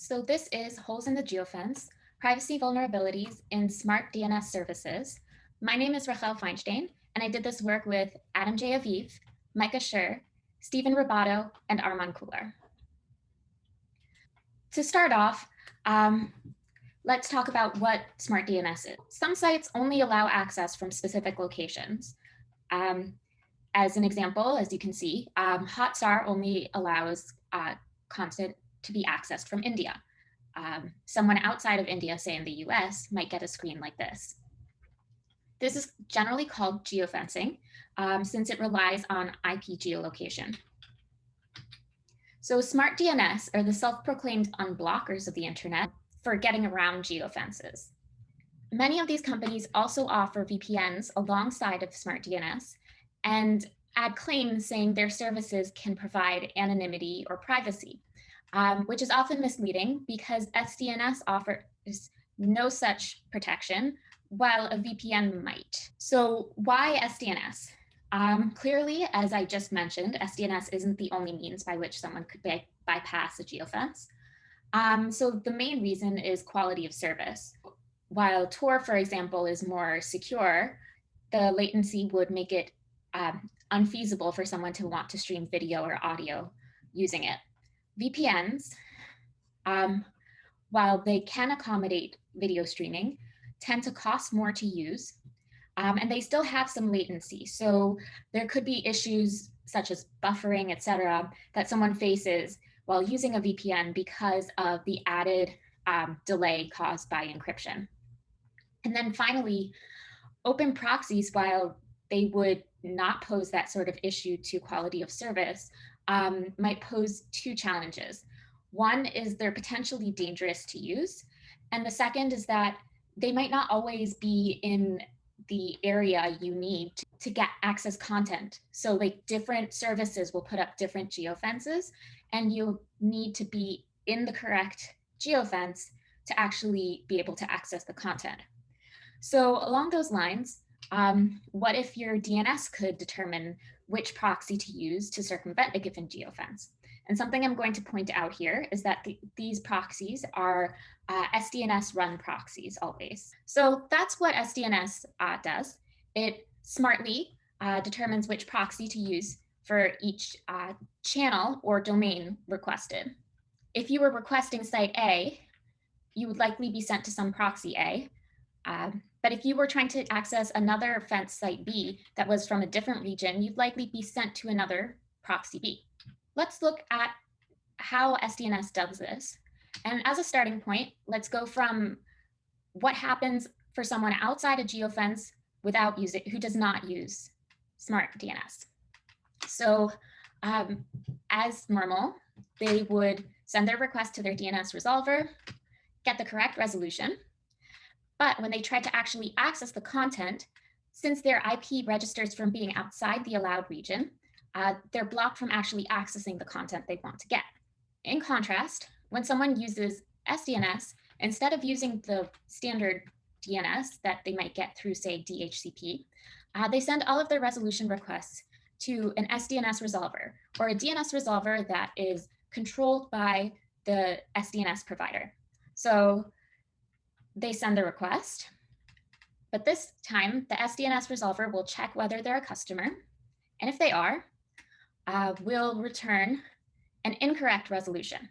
So this is Holes in the Geofence, Privacy Vulnerabilities in Smart DNS Services. My name is Rahel Fainchtein, and I did this work with Adam J. Aviv, Micah Sherr, Stephen Ribaudo, and Armaan Khullar. To start off, let's talk about what Smart DNS is. Some sites only allow access from specific locations. As an example, as you can see, Hotstar only allows content to be accessed from India. Someone outside of India, say in the US, might get a screen like this. This is generally called geofencing since it relies on IP geolocation. So smart DNS are the self-proclaimed unblockers of the internet for getting around geofences. Many of these companies also offer VPNs alongside of smart DNS and add claims saying their services can provide anonymity or privacy, which is often misleading because SDNS offers no such protection, while a VPN might. So why SDNS? Clearly, as I just mentioned, SDNS isn't the only means by which someone could bypass a geofence. So the main reason is quality of service. While Tor, for example, is more secure, the latency would make it unfeasible for someone to want to stream video or audio using it. VPNs, while they can accommodate video streaming, tend to cost more to use, and they still have some latency. So there could be issues such as buffering, et cetera, that someone faces while using a VPN because of the added delay caused by encryption. And then finally, open proxies, while they would not pose that sort of issue to quality of service, might pose two challenges. One is they're potentially dangerous to use. And the second is that they might not always be in the area you need to get access content. So like different services will put up different geofences, and you'll need to be in the correct geofence to actually be able to access the content. So along those lines, what if your DNS could determine which proxy to use to circumvent a given geofence? And something I'm going to point out here is that these proxies are SDNS run proxies always. So that's what SDNS does. It smartly determines which proxy to use for each channel or domain requested. If you were requesting site A, you would likely be sent to some proxy A. But if you were trying to access another fence site B that was from a different region, you'd likely be sent to another proxy B. Let's look at how SDNS does this. And as a starting point, let's go from what happens for someone outside a geofence without who does not use smart DNS. So as normal, they would send their request to their DNS resolver, get the correct resolution. But when they try to actually access the content, since their IP registers from being outside the allowed region, they're blocked from actually accessing the content they want to get. In contrast, when someone uses SDNS, instead of using the standard DNS that they might get through, say, DHCP, they send all of their resolution requests to an SDNS resolver, or a DNS resolver that is controlled by the SDNS provider. So they send the request, but this time the SDNS resolver will check whether they're a customer, and if they are, will return an incorrect resolution.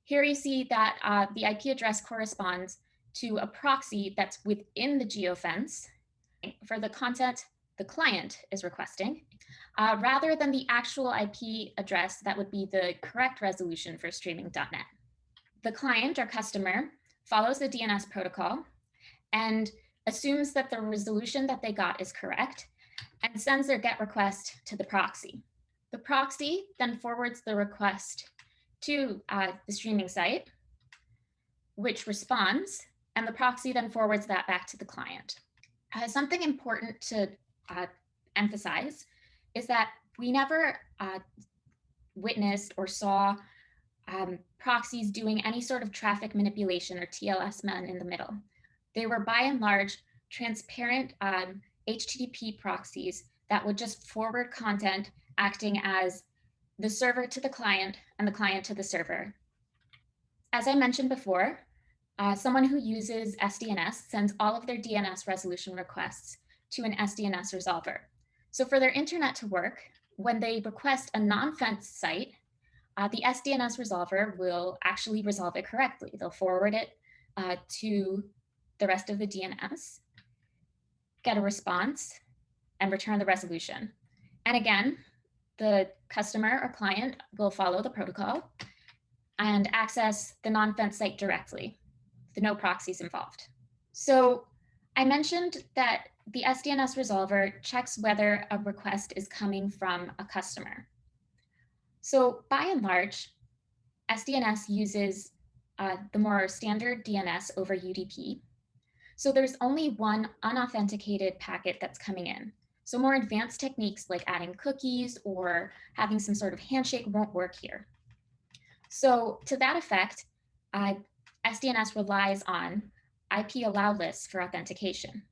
Here you see that the IP address corresponds to a proxy that's within the geofence for the content the client is requesting, rather than the actual IP address that would be the correct resolution for streaming.net. The client or customer follows the DNS protocol and assumes that the resolution that they got is correct and sends their GET request to the proxy. The proxy then forwards the request to the streaming site, which responds, and the proxy then forwards that back to the client. Something important to emphasize is that we never witnessed or saw proxies doing any sort of traffic manipulation or TLS man in the middle. They were by and large transparent HTTP proxies that would just forward content, acting as the server to the client and the client to the server. as I mentioned before, someone who uses SDNS sends all of their DNS resolution requests to an SDNS resolver. So for their internet to work, when they request a non-fence site, the SDNS resolver will actually resolve it correctly. They'll forward it to the rest of the DNS, get a response, and return the resolution. And again, the customer or client will follow the protocol and access the non-fence site directly, with no proxies involved. So I mentioned that the SDNS resolver checks whether a request is coming from a customer. So by and large, SDNS uses the more standard DNS over UDP. So there's only one unauthenticated packet that's coming in. So more advanced techniques like adding cookies or having some sort of handshake won't work here. So to that effect, SDNS relies on IP allow lists for authentication.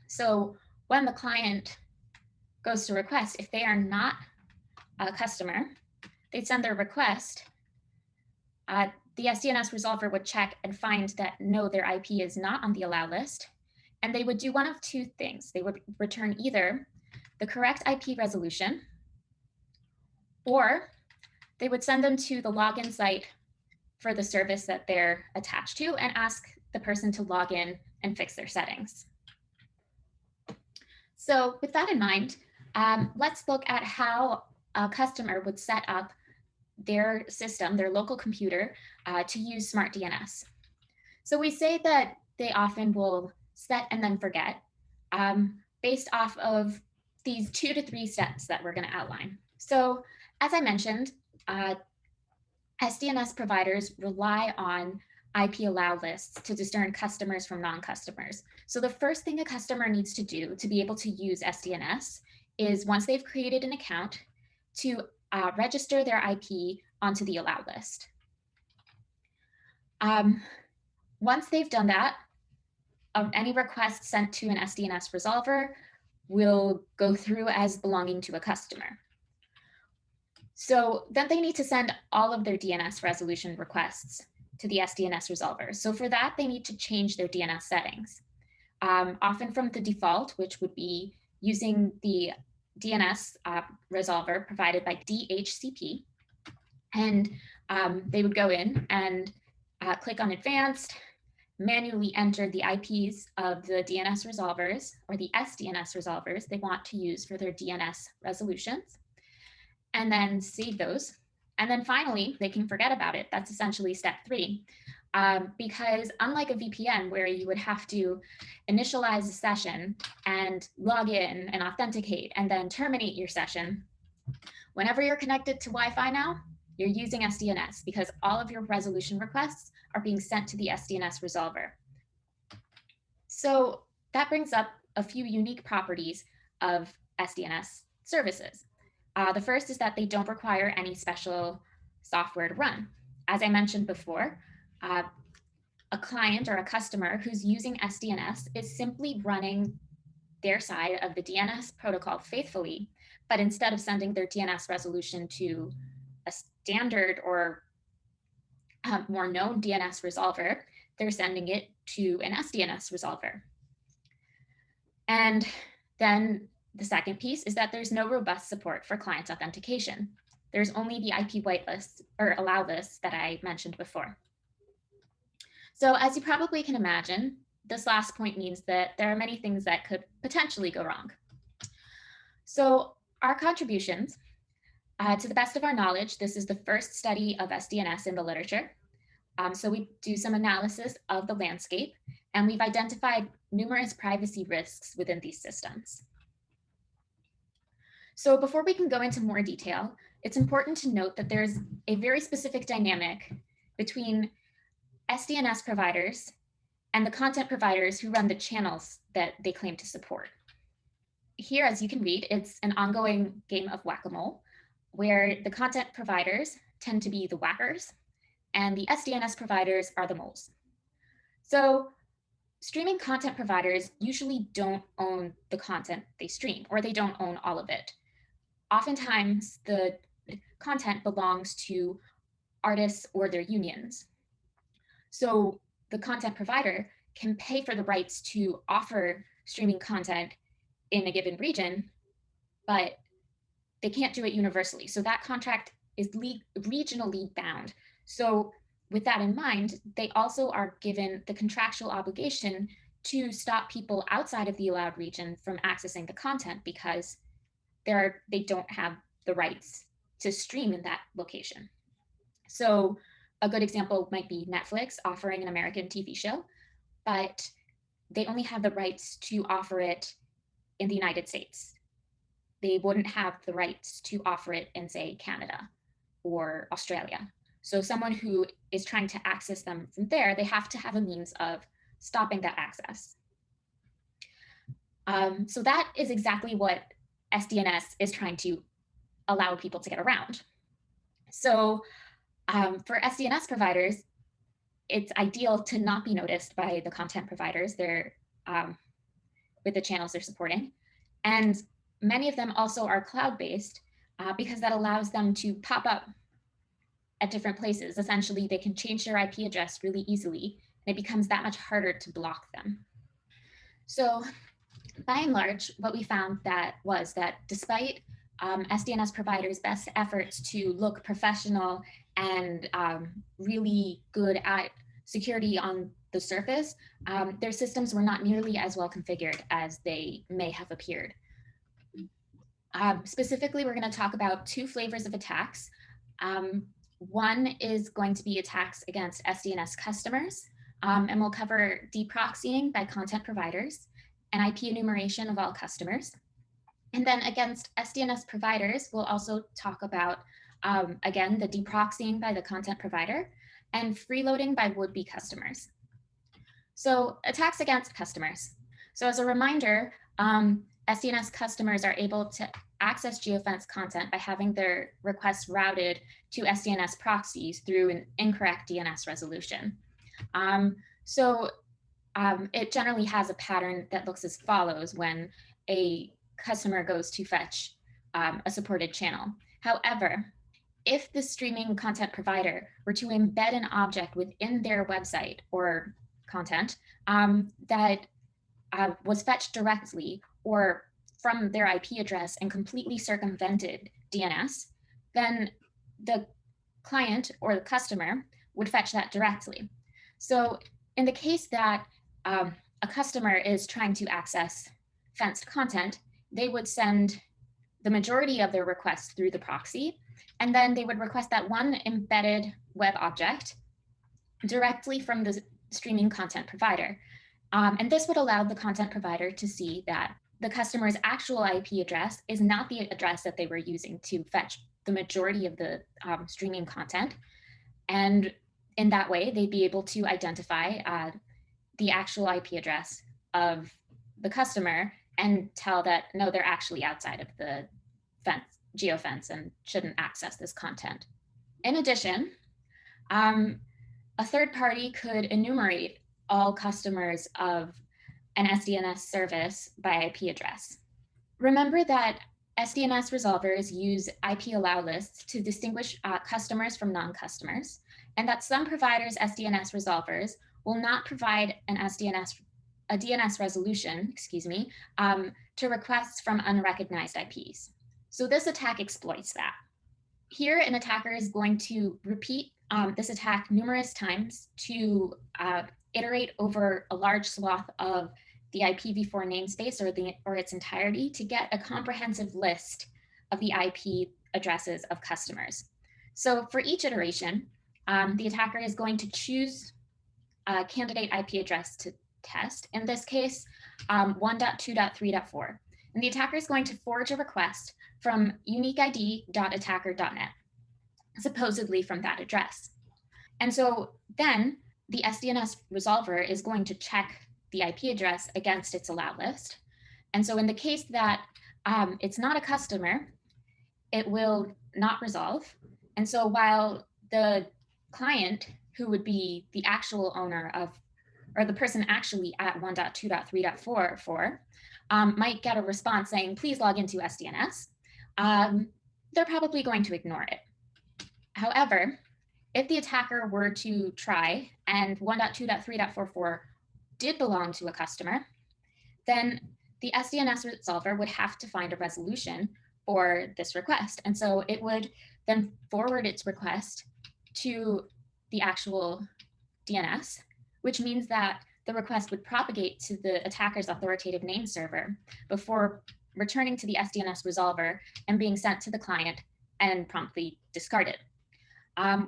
So when the client goes to request, if they are not a customer, they'd send their request. The SDNS resolver would check and find that no, their IP is not on the allow list. And they would do one of two things. They would return either the correct IP resolution, or they would send them to the login site for the service that they're attached to and ask the person to log in and fix their settings. So with that in mind, let's look at how a customer would set up their system, their local computer, to use smart DNS. So we say that they often will set and then forget based off of these 2 to 3 steps that we're going to outline. So as I mentioned, SDNS providers rely on IP allow lists to discern customers from non-customers. So the first thing a customer needs to do to be able to use SDNS is, once they've created an account, to register their IP onto the allow list. Once they've done that, any request sent to an SDNS resolver will go through as belonging to a customer. So then they need to send all of their DNS resolution requests to the SDNS resolver. So for that, they need to change their DNS settings, often from the default, which would be using the DNS resolver provided by DHCP. And they would go in and click on advanced, manually enter the IPs of the DNS resolvers or the SDNS resolvers they want to use for their DNS resolutions, and then save those. And then finally, they can forget about it. That's essentially step 3. Because unlike a VPN where you would have to initialize a session and log in and authenticate and then terminate your session, whenever you're connected to Wi-Fi now, you're using SDNS because all of your resolution requests are being sent to the SDNS resolver. So that brings up a few unique properties of SDNS services. The first is that they don't require any special software to run. As I mentioned before, a client or a customer who's using SDNS is simply running their side of the DNS protocol faithfully, but instead of sending their DNS resolution to a standard or more known DNS resolver, they're sending it to an SDNS resolver. And then the second piece is that there's no robust support for client authentication. There's only the IP whitelist or allow list that I mentioned before. So as you probably can imagine, this last point means that there are many things that could potentially go wrong. So our contributions, to the best of our knowledge, this is the first study of SDNS in the literature. So we do some analysis of the landscape, and we've identified numerous privacy risks within these systems. So before we can go into more detail, it's important to note that there's a very specific dynamic between SDNS providers and the content providers who run the channels that they claim to support. Here, as you can read, it's an ongoing game of whack-a-mole, where the content providers tend to be the whackers and the SDNS providers are the moles. So streaming content providers usually don't own the content they stream, or they don't own all of it. Oftentimes, the content belongs to artists or their unions. So the content provider can pay for the rights to offer streaming content in a given region, but they can't do it universally. So that contract is regionally bound. So with that in mind, they also are given the contractual obligation to stop people outside of the allowed region from accessing the content because they don't have the rights to stream in that location. So a good example might be Netflix offering an American TV show, but they only have the rights to offer it in the United States. They wouldn't have the rights to offer it in, say, Canada or Australia. So someone who is trying to access them from there, they have to have a means of stopping that access. So that is exactly what SDNS is trying to allow people to get around. So for SDNS providers, it's ideal to not be noticed by the content providers with the channels they're supporting. And many of them also are cloud-based because that allows them to pop up at different places. Essentially, they can change their IP address really easily, and it becomes that much harder to block them. So by and large, what we found was that despite SDNS providers' best efforts to look professional and really good at security on the surface, their systems were not nearly as well configured as they may have appeared. Specifically, we're going to talk about two flavors of attacks. One is going to be attacks against SDNS customers, and we'll cover de-proxying by content providers and IP enumeration of all customers. And then against SDNS providers, we'll also talk about, again, the de-proxying by the content provider and freeloading by would-be customers. So attacks against customers. So as a reminder, SDNS customers are able to access Geofence content by having their requests routed to SDNS proxies through an incorrect DNS resolution. It generally has a pattern that looks as follows when a customer goes to fetch a supported channel. However, if the streaming content provider were to embed an object within their website or content that was fetched directly or from their IP address and completely circumvented DNS, then the client or the customer would fetch that directly. So in the case that a customer is trying to access fenced content, they would send the majority of their requests through the proxy, and then they would request that one embedded web object directly from the streaming content provider. And this would allow the content provider to see that the customer's actual IP address is not the address that they were using to fetch the majority of the streaming content. And in that way, they'd be able to identify the actual IP address of the customer and tell that, no, they're actually outside of the geofence and shouldn't access this content. In addition, a third party could enumerate all customers of an SDNS service by IP address. Remember that SDNS resolvers use IP allow lists to distinguish customers from non-customers, and that some providers' SDNS resolvers will not provide a DNS resolution, to requests from unrecognized IPs. So this attack exploits that. Here, an attacker is going to repeat this attack numerous times to iterate over a large swath of the IPv4 namespace or its entirety to get a comprehensive list of the IP addresses of customers. So for each iteration, the attacker is going to choose a candidate IP address to test, in this case, 1.2.3.4. And the attacker is going to forge a request from uniqueid.attacker.net, supposedly from that address. And so then the SDNS resolver is going to check the IP address against its allow list. And so in the case that it's not a customer, it will not resolve. And so while the client, who would be the actual owner of, or the person actually at 1.2.3.4 might get a response saying, please log into SDNS, they're probably going to ignore it. However, If the attacker were to try and 1.2.3.44 did belong to a customer, then the SDNS resolver would have to find a resolution for this request. And so it would then forward its request to the actual DNS, which means that the request would propagate to the attacker's authoritative name server before returning to the SDNS resolver and being sent to the client and promptly discarded.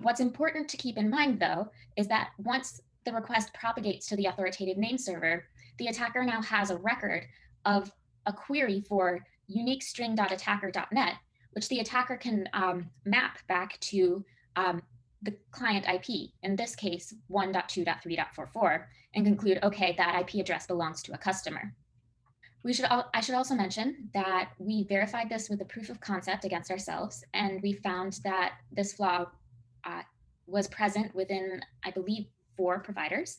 What's important to keep in mind, though, is that once the request propagates to the authoritative name server, the attacker now has a record of a query for unique string.attacker.net, which the attacker can map back to the client IP, in this case, 1.2.3.44, and conclude, okay, that IP address belongs to a customer. I should also mention that we verified this with a proof of concept against ourselves, and we found that this flaw was present within, I believe, 4 providers.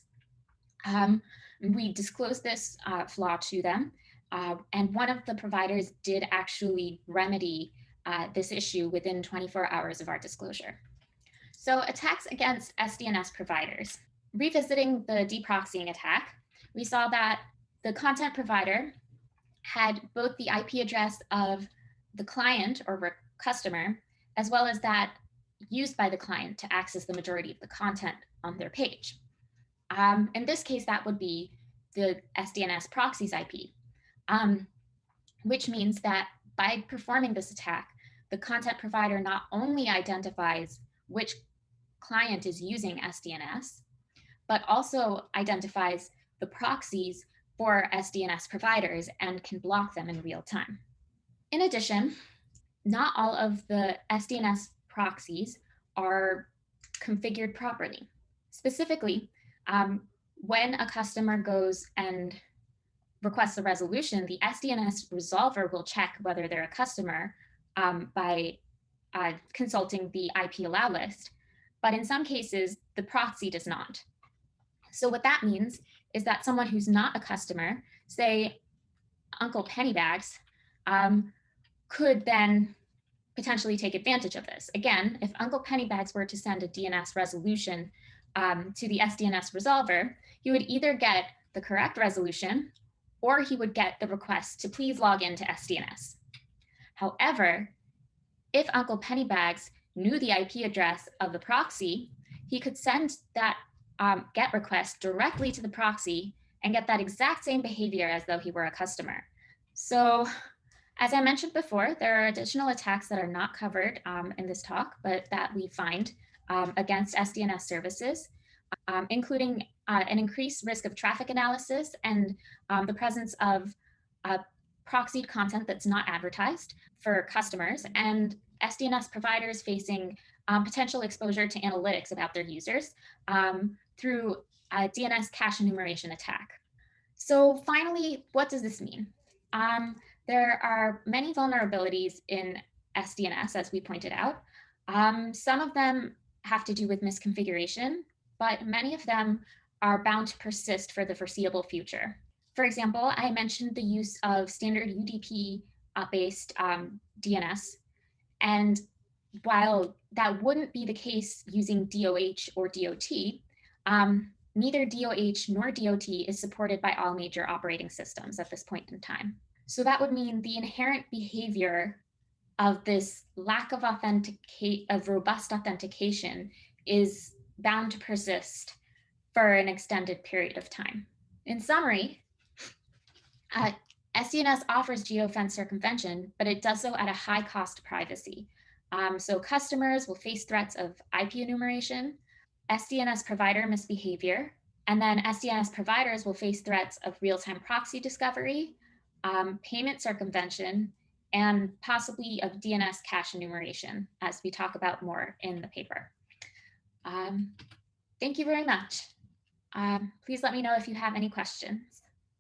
We disclosed this flaw to them, and one of the providers did actually remedy this issue within 24 hours of our disclosure. So attacks against SDNS providers. Revisiting the De-Proxying attack, we saw that the content provider had both the IP address of the client or customer, as well as that used by the client to access the majority of the content on their page. In this case, that would be the SDNS proxy's IP, which means that by performing this attack, the content provider not only identifies which client is using SDNS, but also identifies the proxies for SDNS providers and can block them in real time. In addition, not all of the SDNS proxies are configured properly. Specifically, when a customer goes and requests a resolution, the SDNS resolver will check whether they're a customer by consulting the IP allow list. But in some cases, the proxy does not. So what that means is that someone who's not a customer, say Uncle Pennybags, could then potentially take advantage of this. Again, if Uncle Pennybags were to send a DNS resolution to the SDNS resolver, he would either get the correct resolution or he would get the request to please log into SDNS. However, if Uncle Pennybags knew the IP address of the proxy, he could send that GET request directly to the proxy and get that exact same behavior as though he were a customer. So as I mentioned before, there are additional attacks that are not covered in this talk, but that we find against SDNS services, including an increased risk of traffic analysis and the presence of proxied content that's not advertised for customers, and SDNS providers facing potential exposure to analytics about their users through a DNS cache enumeration attack. So finally, what does this mean? There are many vulnerabilities in SDNS, as we pointed out. Some of them have to do with misconfiguration, but many of them are bound to persist for the foreseeable future. For example, I mentioned the use of standard UDP-based DNS, and while that wouldn't be the case using DOH or DOT, neither DOH nor DOT is supported by all major operating systems at this point in time. So that would mean the inherent behavior of this lack of robust authentication is bound to persist for an extended period of time. In summary, SDNS offers geofence circumvention, but it does so at a high cost to privacy. So customers will face threats of IP enumeration, SDNS provider misbehavior, and then SDNS providers will face threats of real-time proxy discovery, payment circumvention, and possibly of DNS cache enumeration, as we talk about more in the paper. Thank you very much. Please let me know if you have any questions.